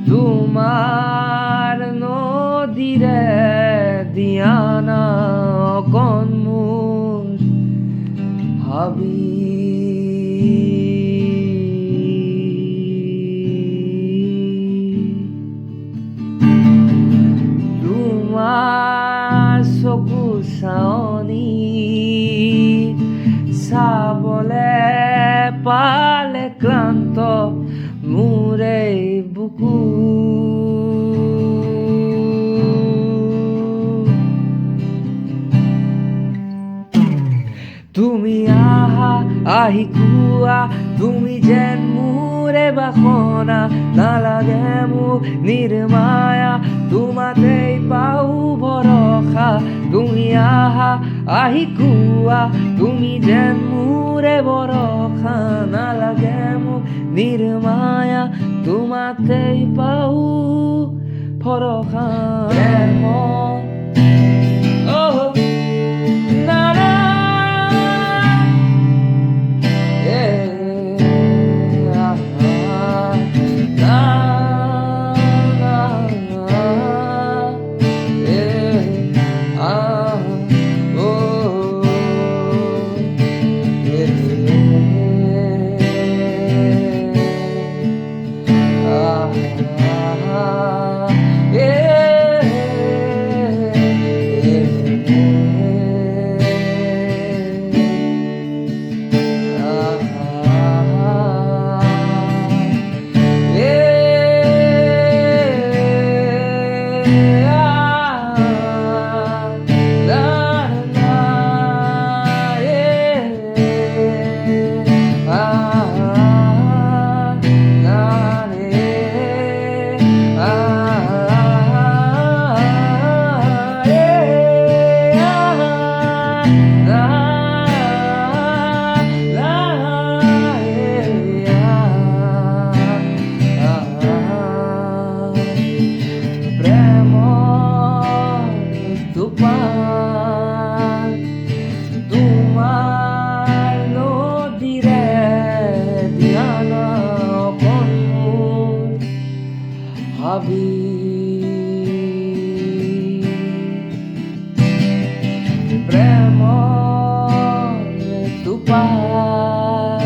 তোমার নদীরে দিয়ানা অকন মোর হাবি তোমার চকু চাৱনি চাবলে পালে ক্লান্ত মোৰে বুকু তুমি আহা আহি কোৱা তুমি যেন মোৰে বাসনা নালাগে মোক নিৰ্মায়া তোমাতেই পাওঁ ভৰসা তুমি আহা আহি কোৱা তুমি যেন মোৰে ভৰসা নালাগে মোক নিৰ্মায়া তোমাতেই পাওঁ ভৰসা তোমার নদীরে দিয়ানা অকন মোর হাবি প্রেমর তুফান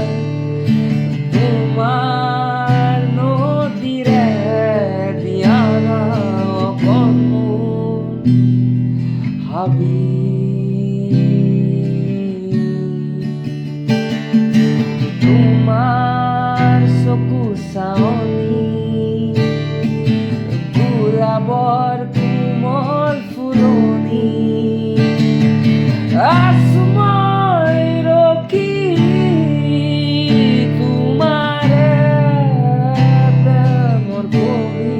তোমার নদীরে দিয়ানা অকন মোর হাবি তোমার চকু চাৱনি গোলাপৰ কোমল ফুলনি আছো মই ৰখি তোমাৰে প্ৰেমৰ কবি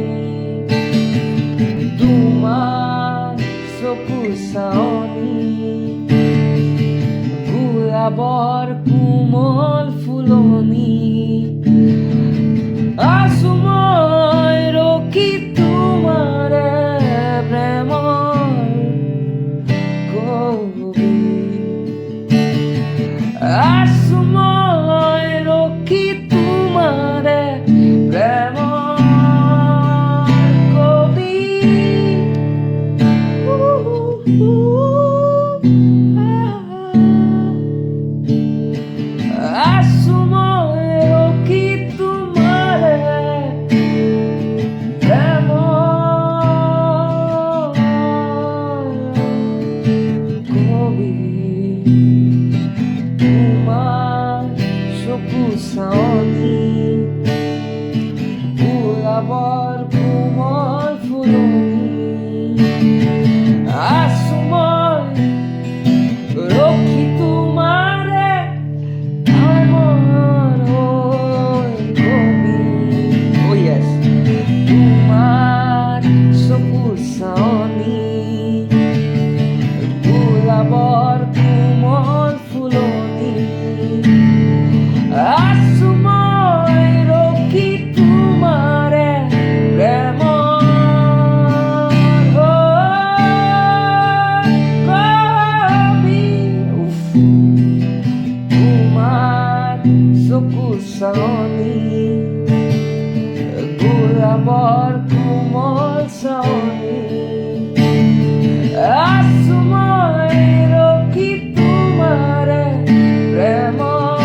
তোমাৰ চকু চাৱনি গোলাপৰ কোমল ফুলনি আছো মই ৰখি তোমাৰে প্ৰেমৰ কবি আছো মই ৰখি তোমাৰে প্ৰেমৰ কবি আছো মই ৰখি তোমাৰে প্ৰেমৰ কবি তোমাৰ চকু চাৱনি গোলাপৰ কোমল ফুলনি আছো মই ৰখি তোমাৰে তোমার চকু চাৱনি গোলাপৰ কোমল ফুলনি আছো মই ৰখি তোমাৰে প্ৰেমৰ কবি তোমাৰ চকু চাৱনি বৰ কোমল চাৱনি আছো মই ৰখি তোমাৰে প্ৰেমত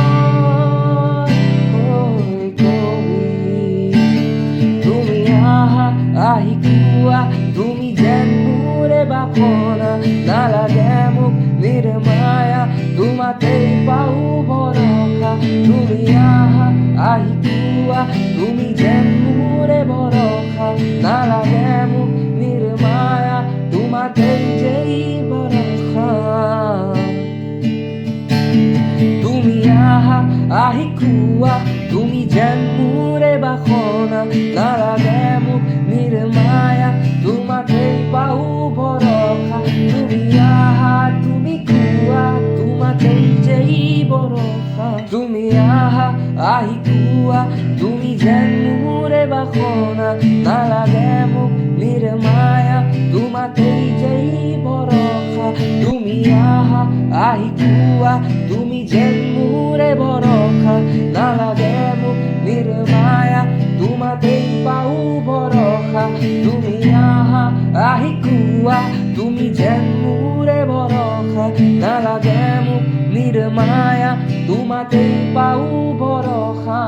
হৈ কবি তুমি আহা আহি কোৱা তুমি যেন মোৰে বাসনা নালাগে মোক নিৰ্মায়া তোমাতেই পাওঁ ভৰসা তুমি আহা আহি কোৱা তুমি যেন মোৰে ভৰসা নালাগে মোক নিৰ্মায়া তোমাতেই যেই ভৰসা তুমি আহা আহি কোৱা তুমি যেন মোৰে বাসনা নালাগে মোক নিৰ্মায়া তোমাতেই পাওঁ ভৰসা তুমি আহা তুমি কোৱা তোমাতেই যেই ভৰসা তুমি আহা আহি কোৱা তুমি যেন মোৰে বাসনা নালাগে মোক নিৰ্মায়া তোমাতেই যেই ভৰসা তুমি আহা আহি কোৱা তুমি যেন মোৰে ভৰসা নালাগে মোক নিৰ্মায়া তোমাতেই পাওঁ ভৰসা তুমি আহা আহি কোৱা তুমি যেন মোৰে ভৰসা নালাগে মোক নিৰ্মায়া তোমাতেই পাওঁ ভৰসা